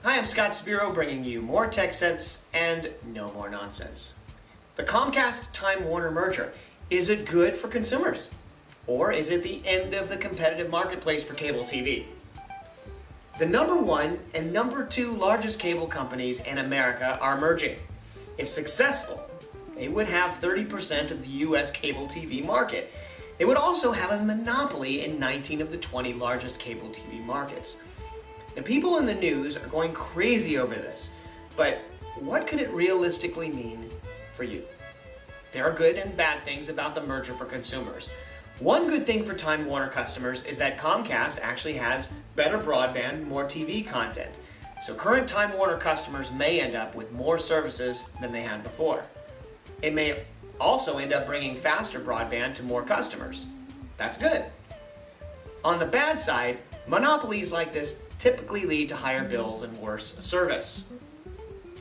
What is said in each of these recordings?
Hi, I'm Scott Spiro bringing you more TechSense and no more nonsense. The Comcast-TimeWarner merger, is it good for consumers? Or is it the end of the competitive marketplace for cable TV? The number one and number two largest cable companies in America are merging. If successful, they would have 30% of the US cable TV market. They would also have a monopoly in 19 of the 20 largest cable TV markets. The people in the news are going crazy over this, but what could it realistically mean for you? There are good and bad things about the merger for consumers. One good thing for Time Warner customers is that Comcast actually has better broadband and more TV content. So current Time Warner customers may end up with more services than they had before. It may also end up bringing faster broadband to more customers. That's good. On the bad side, monopolies like this typically lead to higher bills and worse service.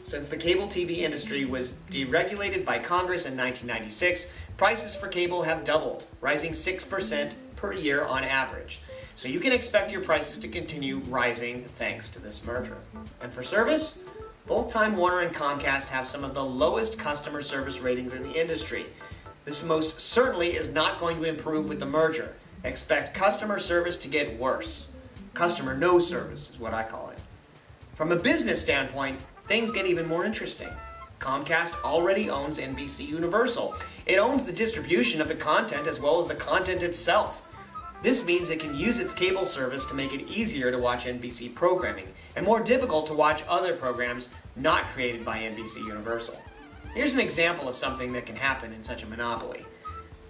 Since the cable TV industry was deregulated by Congress in 1996, prices for cable have doubled, rising 6% per year on average. So you can expect your prices to continue rising thanks to this merger. And for service, both Time Warner and Comcast have some of the lowest customer service ratings in the industry. This most certainly is not going to improve with the merger. Expect customer service to get worse. Customer no service is what I call it. From a business standpoint, things get even more interesting. Comcast already owns NBC Universal. It owns the distribution of the content as well as the content itself. This means it can use its cable service to make it easier to watch NBC programming and more difficult to watch other programs not created by NBC Universal. Here's an example of something that can happen in such a monopoly.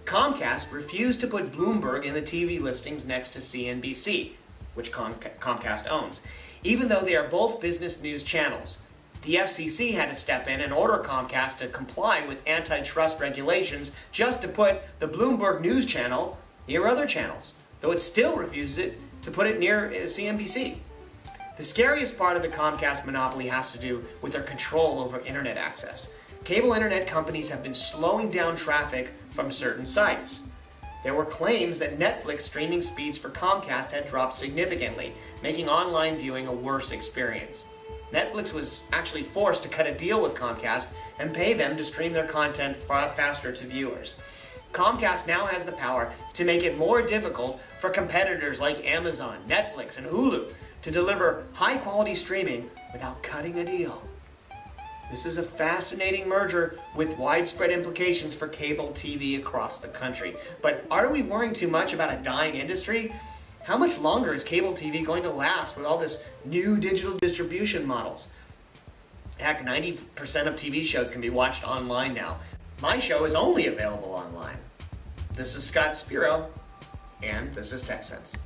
Comcast refused to put Bloomberg in the TV listings next to CNBC, which Comcast owns, even though they are both business news channels. The FCC had to step in and order Comcast to comply with antitrust regulations just to put the Bloomberg News channel near other channels, though it still refuses it to put it near CNBC. The scariest part of the Comcast monopoly has to do with their control over internet access. Cable internet companies have been slowing down traffic from certain sites. There were claims that Netflix streaming speeds for Comcast had dropped significantly, making online viewing a worse experience. Netflix was actually forced to cut a deal with Comcast and pay them to stream their content faster to viewers. Comcast now has the power to make it more difficult for competitors like Amazon, Netflix, and Hulu to deliver high-quality streaming without cutting a deal. This is a fascinating merger with widespread implications for cable TV across the country. But are we worrying too much about a dying industry? How much longer is cable TV going to last with all this new digital distribution models? Heck, 90% of TV shows can be watched online now. My show is only available online. This is Scott Spiro, and this is TechSense.